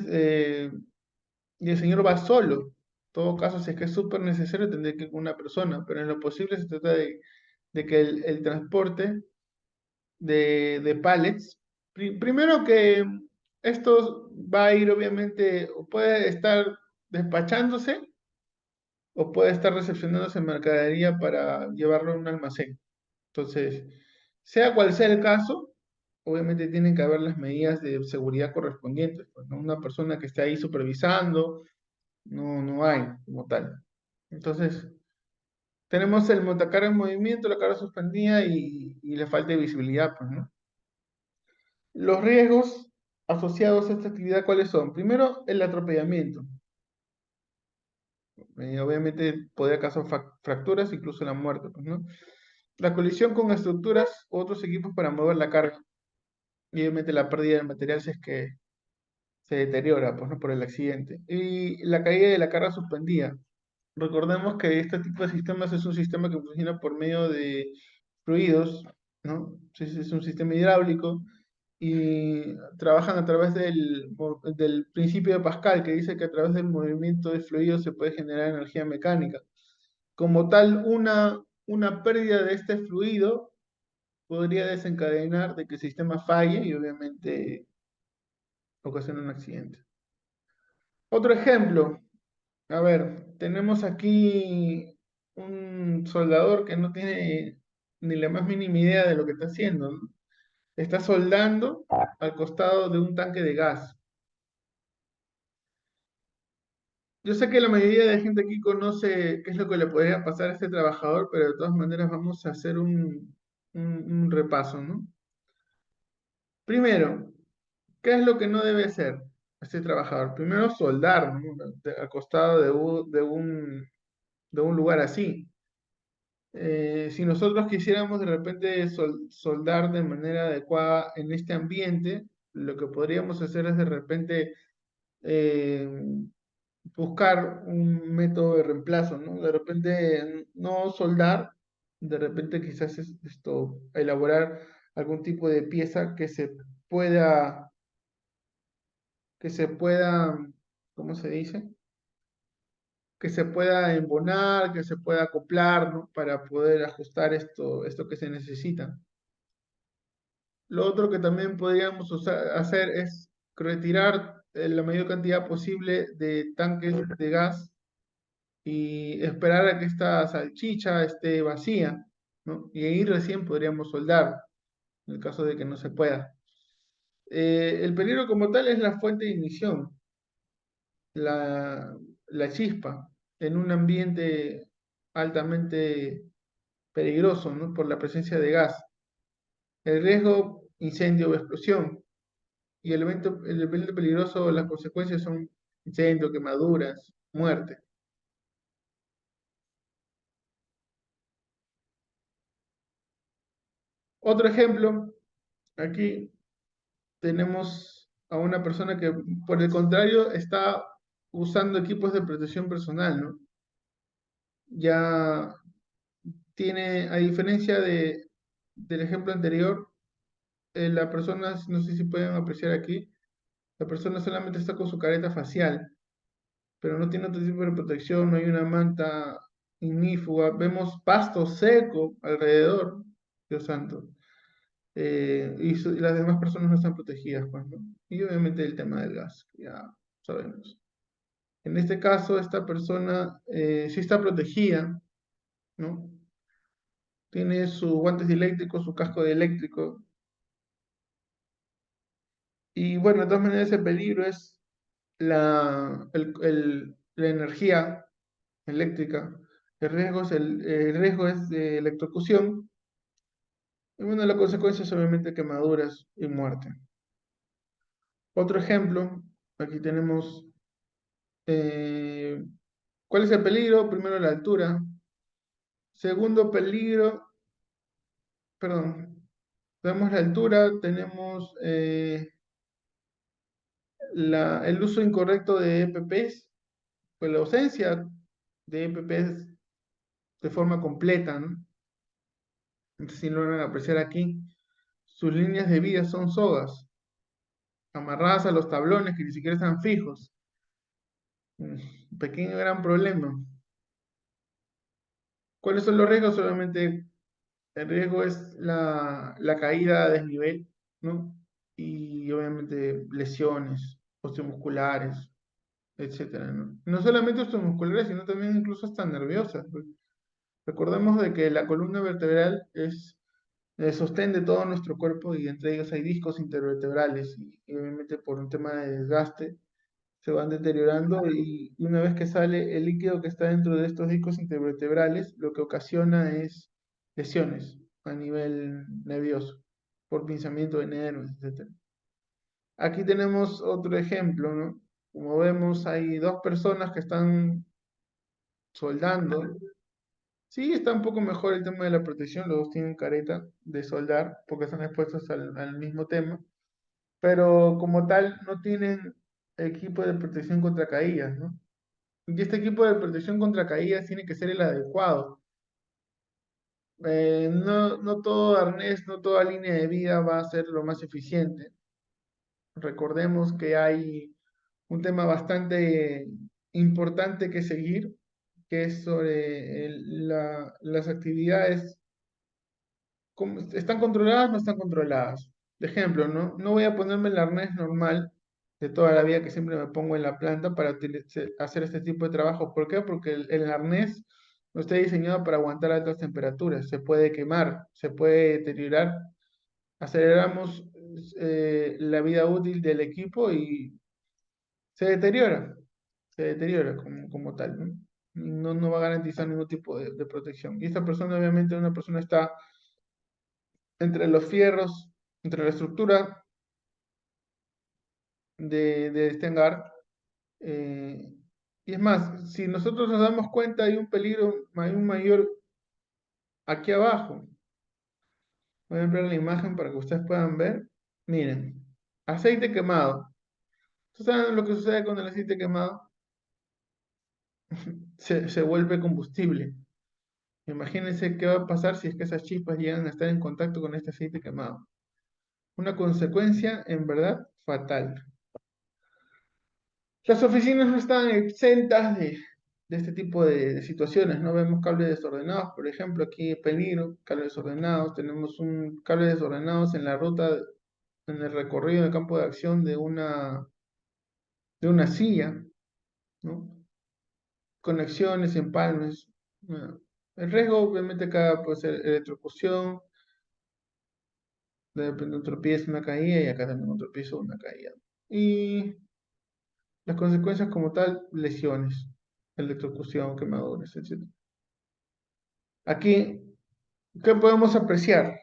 y el señor va solo. En todo caso, si es que es súper necesario, tendría que ir con una persona, pero en lo posible se trata de que el transporte de pallets, primero que esto va a ir obviamente, o puede estar despachándose, o puede estar recepcionándose mercadería para llevarlo a un almacén. Entonces, sea cual sea el caso, obviamente tienen que haber las medidas de seguridad correspondientes, pues, ¿no? Una persona que esté ahí supervisando, no hay como tal. Entonces, tenemos el montacarga en movimiento, la cara suspendida y la falta de visibilidad, pues, ¿no? Los riesgos asociados a esta actividad, ¿cuáles son? Primero, el atropellamiento. Obviamente podría causar fracturas, incluso la muerte, pues, ¿no? La colisión con estructuras u otros equipos para mover la carga. Y obviamente la pérdida del material si es que se deteriora, pues, ¿no? Por el accidente. Y la caída de la carga suspendida. Recordemos que este tipo de sistemas es un sistema que funciona por medio de fluidos, ¿no? Es un sistema hidráulico y trabajan a través del principio de Pascal, que dice que a través del movimiento de fluidos se puede generar energía mecánica. Como tal, una pérdida de este fluido podría desencadenar de que el sistema falle y obviamente ocasiona un accidente. Otro ejemplo, a ver, tenemos aquí un soldador que no tiene ni la más mínima idea de lo que está haciendo, ¿no? Está soldando al costado de un tanque de gas. Yo sé que la mayoría de gente aquí conoce qué es lo que le podría pasar a este trabajador, pero de todas maneras vamos a hacer un repaso, ¿no? Primero, ¿qué es lo que no debe hacer este trabajador? Primero, soldar, ¿no? Al costado de un lugar así. Si nosotros quisiéramos de repente soldar de manera adecuada en este ambiente, lo que podríamos hacer es de repente eh, buscar un método de reemplazo, ¿no? De repente no soldar, de repente quizás esto, elaborar algún tipo de pieza pueda, que se pueda, ¿cómo se dice? Que se pueda embonar, que se pueda acoplar, ¿no? Para poder ajustar esto que se necesita. Lo otro que también podríamos hacer es retirar la mayor cantidad posible de tanques de gas y esperar a que esta salchicha esté vacía, ¿no? Y ahí recién podríamos soldar, en el caso de que no se pueda. El peligro como tal es la fuente de ignición, la, la chispa, en un ambiente altamente peligroso, ¿no? Por la presencia de gas. El riesgo, incendio o explosión. Y el evento peligroso, las consecuencias son incendio, quemaduras, muerte. Otro ejemplo, aquí tenemos a una persona que, por el contrario, está usando equipos de protección personal, ¿no? Ya tiene, a diferencia del ejemplo anterior, la persona, no sé si pueden apreciar aquí, la persona solamente está con su careta facial, pero no tiene otro tipo de protección, no hay una manta ignífuga, vemos pasto seco alrededor, Dios santo, y las demás personas no están protegidas, pues, ¿no? Y obviamente el tema del gas, ya sabemos. En este caso, esta persona sí está protegida, ¿no? Tiene sus guantes eléctricos, su casco de eléctrico. Y bueno, de todas maneras, el peligro es la energía eléctrica. El riesgo es de electrocución. Y bueno, la consecuencia es obviamente quemaduras y muerte. Otro ejemplo, aquí tenemos, eh, ¿cuál es el peligro? Primero la altura. Segundo peligro, perdón, tenemos la altura, tenemos el uso incorrecto de EPPs, pues la ausencia de EPPs de forma completa, ¿no? Entonces, si lo van a apreciar aquí, sus líneas de vida son sogas, amarradas a los tablones que ni siquiera están fijos. Pequeño gran problema. ¿Cuáles son los riesgos? Solamente el riesgo es la caída a desnivel, ¿no? Y obviamente lesiones osteomusculares, etcétera, ¿no? No solamente osteomusculares, sino también incluso hasta nerviosas, pues. Recordemos de que la columna vertebral es el sostén de todo nuestro cuerpo y entre ellos hay discos intervertebrales y obviamente por un tema de desgaste se van deteriorando y una vez que sale el líquido que está dentro de estos discos intervertebrales, lo que ocasiona es lesiones a nivel nervioso, por pinzamiento de nervios, etc. Aquí tenemos otro ejemplo, ¿no? Como vemos, hay dos personas que están soldando. Sí, está un poco mejor el tema de la protección, los dos tienen careta de soldar porque están expuestos al mismo tema, pero como tal no tienen equipo de protección contra caídas, ¿no? Y este equipo de protección contra caídas tiene que ser el adecuado. No todo arnés, no toda línea de vida va a ser lo más eficiente. Recordemos que hay un tema bastante importante que seguir, que es sobre las actividades, ¿están controladas o no están controladas? De ejemplo, ¿no? No voy a ponerme el arnés normal de toda la vida que siempre me pongo en la planta para hacer este tipo de trabajo. ¿Por qué? Porque el arnés no está diseñado para aguantar altas temperaturas, se puede quemar, se puede deteriorar. Aceleramos la vida útil del equipo y se deteriora, se deteriora como tal, ¿no? No va a garantizar ningún tipo de protección. Y esta persona, obviamente, una persona está entre los fierros, entre la estructura de este hangar. eh, y es más, si nosotros nos damos cuenta, hay un peligro, hay un mayor aquí abajo. Voy a ampliar la imagen para que ustedes puedan ver. Miren, aceite quemado. ¿Ustedes saben lo que sucede con el aceite quemado? Se vuelve combustible. Imagínense qué va a pasar si es que esas chispas llegan a estar en contacto con este aceite quemado. Una consecuencia, en verdad, fatal. Las oficinas no están exentas de este tipo de situaciones, ¿no? Vemos cables desordenados, por ejemplo, aquí peligro, cables desordenados, tenemos un cable desordenados en la ruta, en el recorrido del campo de acción de una silla, ¿no? Conexiones, empalmes. Bueno, el riesgo, obviamente, acá puede ser electrocución, de repente un tropiezo, una caída, y acá también un tropiezo, una caída. Y las consecuencias como tal, lesiones, electrocución, quemaduras, etc. Aquí, ¿qué podemos apreciar?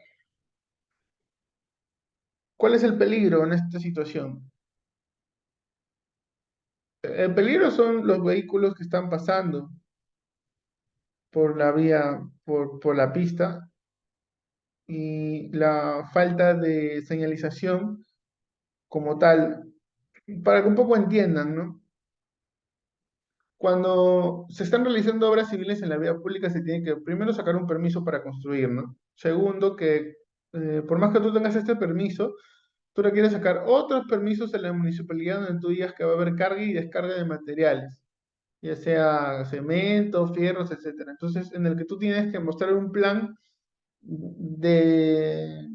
¿Cuál es el peligro en esta situación? El peligro son los vehículos que están pasando por la vía, por la pista, y la falta de señalización como tal, para que un poco entiendan, ¿no? Cuando se están realizando obras civiles en la vía pública, se tiene que primero sacar un permiso para construir, ¿no? Segundo, que por más que tú tengas este permiso, tú requieres sacar otros permisos en la municipalidad donde tú digas que va a haber carga y descarga de materiales, ya sea cemento, fierros, etcétera. Entonces, en el que tú tienes que mostrar un plan de,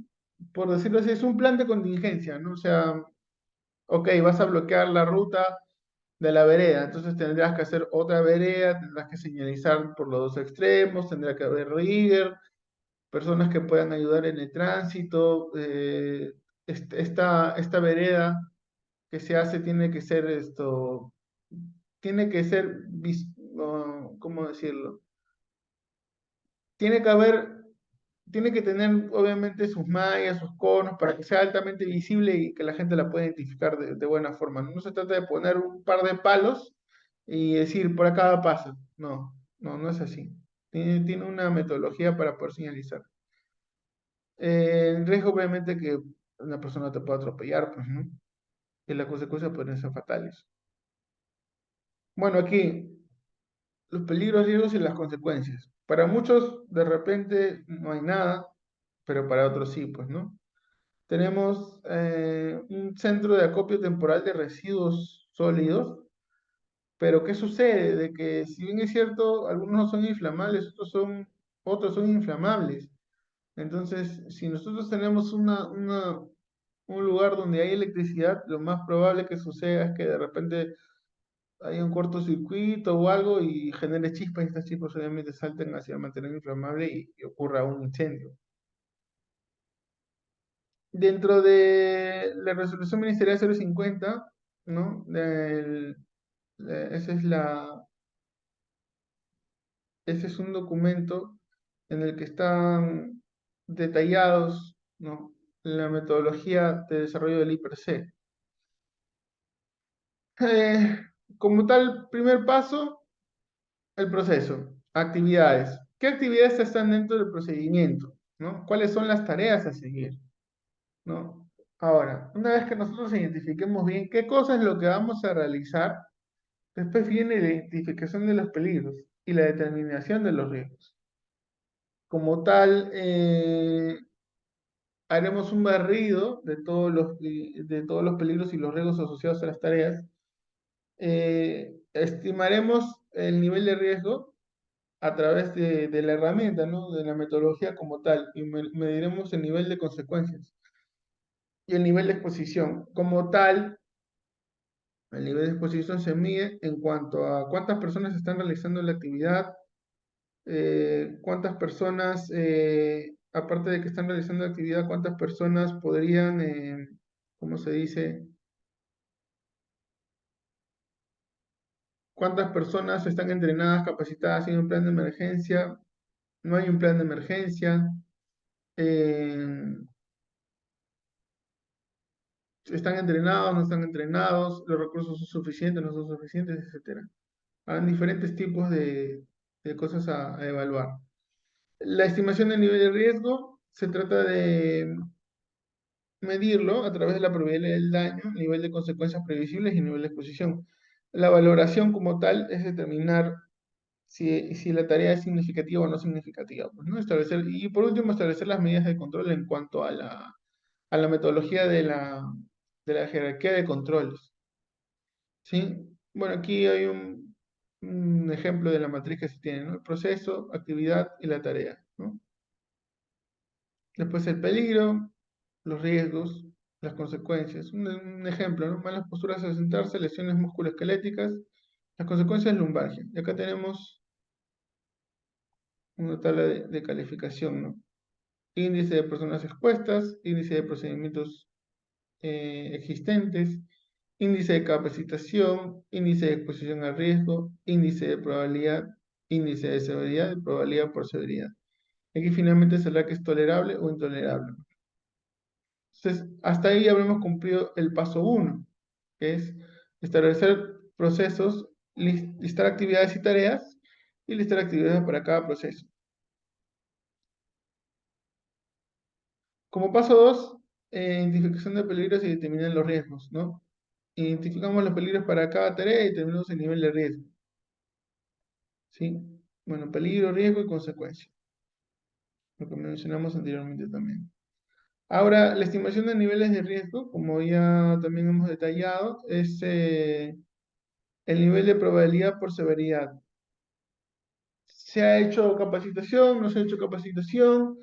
por decirlo así, es un plan de contingencia, ¿no? O sea, ok, vas a bloquear la ruta de la vereda, entonces tendrás que hacer otra vereda, tendrás que señalizar por los dos extremos, tendrá que haber rigger, personas que puedan ayudar en el tránsito, esta vereda que se hace tiene que ser tiene que ser, no, ¿cómo decirlo? Tiene que haber, tiene que tener obviamente sus mallas, sus conos, para que sea altamente visible y que la gente la pueda identificar de buena forma. No se trata de poner un par de palos y decir, por acá pasa. No es así. Tiene una metodología para poder señalizar. El riesgo obviamente que una persona te pueda atropellar, pues, ¿no? Y las consecuencias pueden ser fatales. Bueno, aquí los peligros, riesgos y las consecuencias. Para muchos, de repente, no hay nada, pero para otros sí, pues, ¿no? Tenemos un centro de acopio temporal de residuos sólidos, pero ¿qué sucede? De que si bien es cierto, algunos no son inflamables, otros son inflamables. Entonces, si nosotros tenemos un lugar donde hay electricidad, lo más probable que suceda es que de repente hay un cortocircuito o algo y genere chispas y estas chispas obviamente salten hacia el mantenimiento inflamable y ocurra un incendio. Dentro de la resolución ministerial 050, ¿no? Esa es ese es un documento en el que están detallados, ¿no? La metodología de desarrollo del IPRC. Eh, como tal, primer paso, el proceso, actividades. ¿Qué actividades están dentro del procedimiento? ¿No? ¿Cuáles son las tareas a seguir? ¿No? Ahora, una vez que nosotros identifiquemos bien qué cosa es lo que vamos a realizar, después viene la identificación de los peligros y la determinación de los riesgos. Como tal, haremos un barrido de todos los peligros y los riesgos asociados a las tareas. Estimaremos el nivel de riesgo a través de la herramienta, ¿no? De la metodología como tal, y mediremos el nivel de consecuencias y el nivel de exposición. Como tal, el nivel de exposición se mide en cuanto a cuántas personas están realizando la actividad, cuántas personas, aparte de que están realizando la actividad, cuántas personas podrían, ¿cómo se dice? ¿Cuántas personas están entrenadas, capacitadas en un plan de emergencia? No hay un plan de emergencia. Eh, ¿Están entrenados, no están entrenados? ¿Los recursos son suficientes, no son suficientes, etcétera? Hay diferentes tipos de cosas a evaluar. La estimación del nivel de riesgo se trata de medirlo a través de la probabilidad del daño, nivel de consecuencias previsibles y nivel de exposición. La valoración como tal es determinar si la tarea es significativa o no significativa, pues, ¿no? Establecer, y por último, establecer las medidas de control en cuanto a la metodología de la jerarquía de controles, ¿sí? Bueno, aquí hay un ejemplo de la matriz que se tiene, ¿no? El proceso, actividad y la tarea, ¿no? Después el peligro, los riesgos, las consecuencias. Un ejemplo, ¿no? Malas posturas al sentarse, lesiones musculoesqueléticas, las consecuencias lumbalgia. Y acá tenemos una tabla de calificación, ¿no? Índice de personas expuestas, índice de procedimientos existentes, índice de capacitación, índice de exposición al riesgo, índice de probabilidad, índice de severidad y probabilidad por severidad. Aquí finalmente será que es tolerable o intolerable. Entonces, hasta ahí habremos cumplido el paso uno, que es establecer procesos, listar actividades y tareas y listar actividades para cada proceso. Como paso 2, identificación de peligros y determinar los riesgos, ¿no? Identificamos los peligros para cada tarea y determinamos el nivel de riesgo, ¿sí? Bueno, peligro, riesgo y consecuencia, lo que mencionamos anteriormente también. Ahora, la estimación de niveles de riesgo, como ya también hemos detallado, es el nivel de probabilidad por severidad. ¿Se ha hecho capacitación? ¿No se ha hecho capacitación?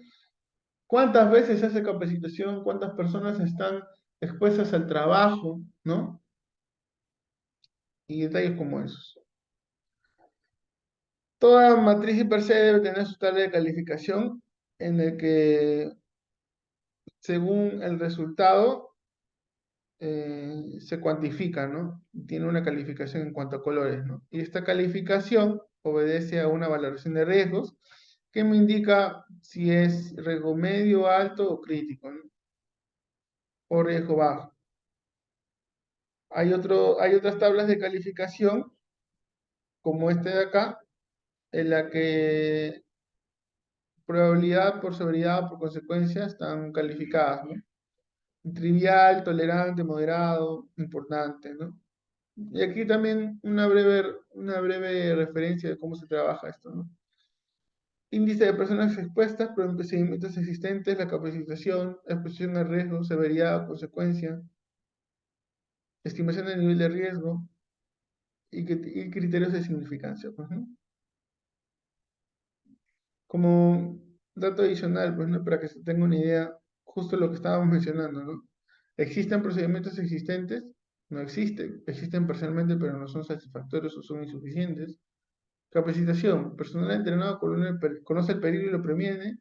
¿Cuántas veces se hace capacitación? ¿Cuántas personas están expuestas al trabajo? ¿No? Y detalles como esos. Toda matriz y per se debe tener su tabla de calificación en el que, según el resultado, se cuantifica, ¿no? Tiene una calificación en cuanto a colores, ¿no? Y esta calificación obedece a una valoración de riesgos que me indica si es riesgo medio, alto o crítico, ¿no? O riesgo bajo. Hay otras tablas de calificación, como este de acá, en la que probabilidad por severidad, por consecuencia, están calificadas, ¿no? Trivial, tolerante, moderado, importante, ¿no? Y aquí también una breve referencia de cómo se trabaja esto, ¿no? Índice de personas expuestas, procedimientos existentes, la capacitación, exposición al riesgo, severidad, consecuencia, estimación del nivel de riesgo y criterios de significancia, pues, ¿no? Como dato adicional, pues, ¿no? Para que se tenga una idea, justo lo que estábamos mencionando, ¿no? ¿Existen procedimientos existentes? No existen. Existen parcialmente, pero no son satisfactorios o son insuficientes. Capacitación. Personal entrenado conoce el peligro y lo previene.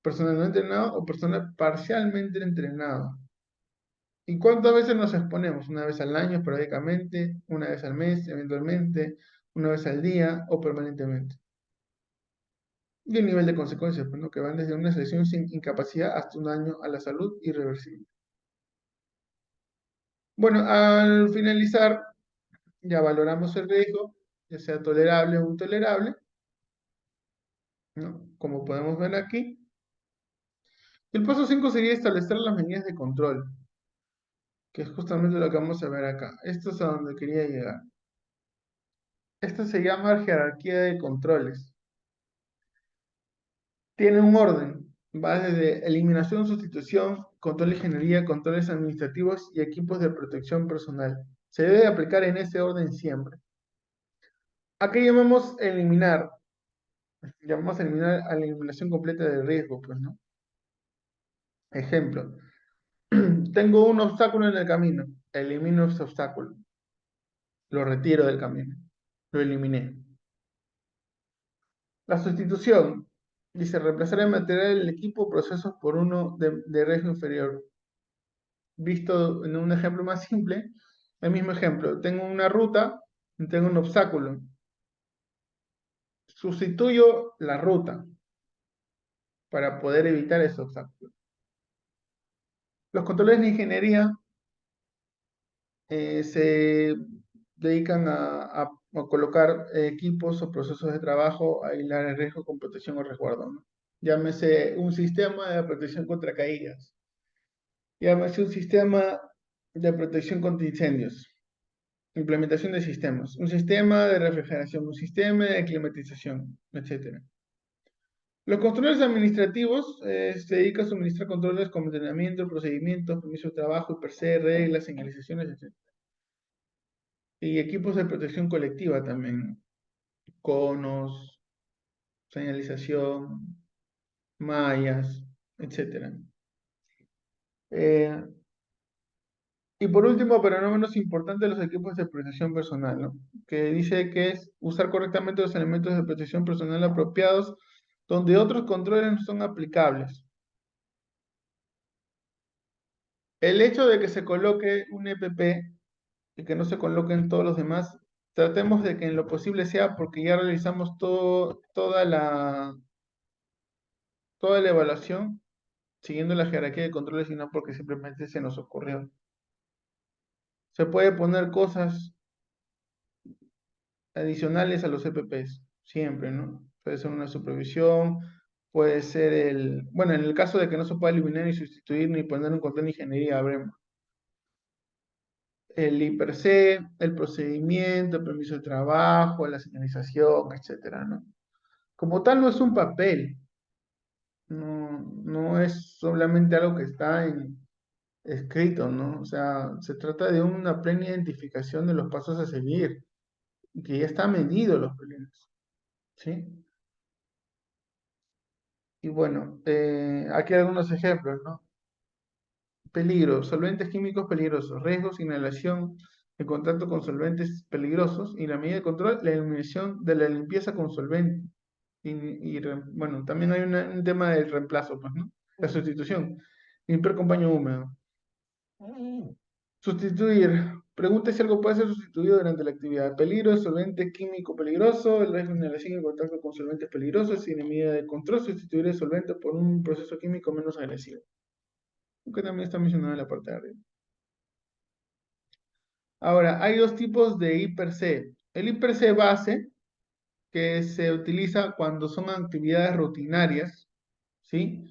Personal no entrenado o personal parcialmente entrenado. ¿Y cuántas veces nos exponemos? Una vez al año, esporádicamente, una vez al mes, eventualmente, una vez al día o permanentemente. Y el nivel de consecuencias, pues, ¿no? Que van desde una lesión sin incapacidad hasta un daño a la salud irreversible. Bueno, al finalizar, ya valoramos el riesgo, ya sea tolerable o intolerable, ¿no? Como podemos ver aquí. El paso 5 sería establecer las medidas de control, que es justamente lo que vamos a ver acá. Esto es a donde quería llegar. Esto se llama jerarquía de controles. Tiene un orden, va desde eliminación, sustitución, control de ingeniería, controles administrativos y equipos de protección personal. Se debe aplicar en ese orden siempre. ¿A qué llamamos eliminar? Llamamos eliminar a la eliminación completa del riesgo, pues, ¿no? Ejemplo, tengo un obstáculo en el camino, elimino ese obstáculo, lo retiro del camino, lo eliminé. La sustitución, dice, reemplazar el material del equipo o procesos por uno de riesgo inferior. Visto en un ejemplo más simple, el mismo ejemplo, tengo una ruta y tengo un obstáculo. Sustituyo la ruta para poder evitar ese obstáculo. Los controles de ingeniería se dedican a colocar equipos o procesos de trabajo a aislar el riesgo con protección o resguardo, ¿no? Llámese un sistema de protección contra caídas. Llámese un sistema de protección contra incendios. Implementación de sistemas. Un sistema de refrigeración, un sistema de climatización, etcétera. Los controles administrativos se dedican a suministrar controles como entrenamiento, procedimientos, permiso de trabajo, per se, reglas, señalizaciones, etc. Y equipos de protección colectiva también, conos, señalización, mallas, etc. Eh, y por último, pero no menos importante, los equipos de protección personal, ¿no? Que dice que es usar correctamente los elementos de protección personal apropiados donde otros controles no son aplicables. El hecho de que se coloque un EPP y que no se coloquen todos los demás, tratemos de que en lo posible sea porque ya realizamos toda la evaluación siguiendo la jerarquía de controles y no porque simplemente se nos ocurrió. Se puede poner cosas adicionales a los EPPs, siempre, ¿no? Puede ser una supervisión, puede ser bueno, en el caso de que no se pueda eliminar ni sustituir ni poner un control de ingeniería, habremos el IPRC, el procedimiento, el permiso de trabajo, la señalización, etcétera, ¿no? Como tal, no es un papel, no es solamente algo que está escrito, ¿no? O sea, se trata de una plena identificación de los pasos a seguir, y que ya está medido los problemas, ¿sí? Y bueno, aquí algunos ejemplos, ¿no? Peligro, solventes químicos peligrosos, riesgos, inhalación en contacto con solventes peligrosos y la medida de control, la eliminación de la limpieza con solvente. Bueno, también hay un tema del reemplazo, pues, ¿no? La sustitución. Limpiar con paño húmedo. Sustituir. Pregunta si algo puede ser sustituido durante la actividad. Peligro, solvente químico peligroso, el riesgo de inhalación en contacto con solventes peligrosos y la medida de control, sustituir el solvente por un proceso químico menos agresivo. Que también está mencionado en la parte de arriba. Ahora, hay dos tipos de I+C. El I+C base, que se utiliza cuando son actividades rutinarias, ¿sí?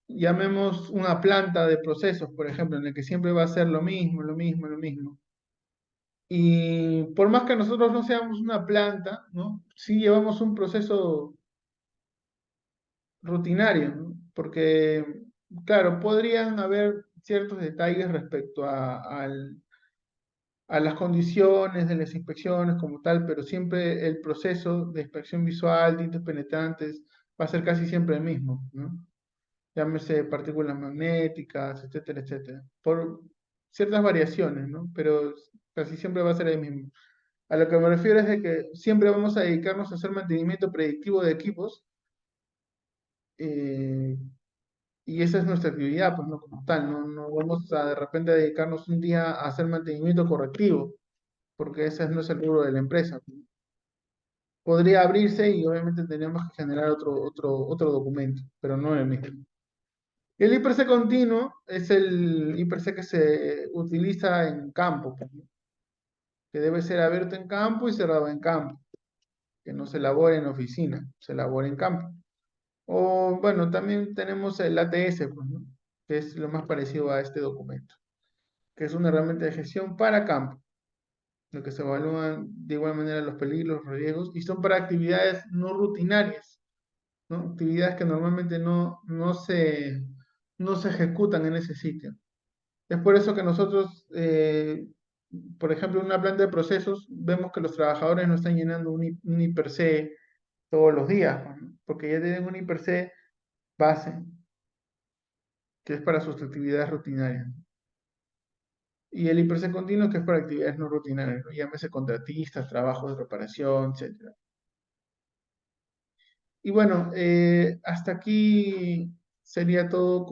Llamemos una planta de procesos, por ejemplo, en el que siempre va a ser lo mismo, lo mismo, lo mismo. Y por más que nosotros no seamos una planta, ¿no? Sí llevamos un proceso rutinario, ¿no? Porque, claro, podrían haber ciertos detalles respecto a las condiciones de las inspecciones como tal, pero siempre el proceso de inspección visual, tintes penetrantes, va a ser casi siempre el mismo, ¿no? Llámese partículas magnéticas, etcétera, etcétera, por ciertas variaciones, ¿no? Pero casi siempre va a ser el mismo. A lo que me refiero es de que siempre vamos a dedicarnos a hacer mantenimiento predictivo de equipos, eh, y esa es nuestra actividad, pues no como tal, no vamos a de repente dedicarnos un día a hacer mantenimiento correctivo, porque ese no es el rubro de la empresa. Podría abrirse y obviamente tendríamos que generar otro documento, pero no el mismo. El IPRC continuo es el IPRC que se utiliza en campo, pues, ¿no? Que debe ser abierto en campo y cerrado en campo, que no se elabore en oficina, se elabora en campo. O bueno, también tenemos el ATS, pues, ¿no? Que es lo más parecido a este documento, que es una herramienta de gestión para campo, lo que se evalúan de igual manera los peligros, los riesgos, y son para actividades no rutinarias, ¿no? Actividades que normalmente no se ejecutan en ese sitio. Es por eso que nosotros, por ejemplo, en una planta de procesos, vemos que los trabajadores no están llenando un IPC todos los días, ¿no? Porque ya tienen un IPC base, que es para sus actividades rutinarias. Y el IPC continuo, que es para actividades no rutinarias, ¿no? Llámese contratistas, trabajos de reparación, etcétera. Y bueno, hasta aquí sería todo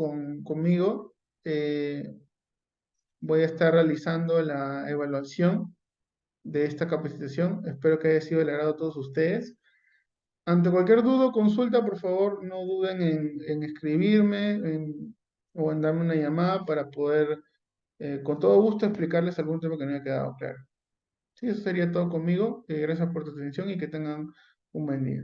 conmigo. Eh, Voy a estar realizando la evaluación de esta capacitación. Espero que haya sido del agrado de todos ustedes. Ante cualquier duda o consulta, por favor, no duden en escribirme o en darme una llamada para poder, con todo gusto, explicarles algún tema que no haya quedado claro. Sí, eso sería todo conmigo. Gracias por tu atención y que tengan un buen día.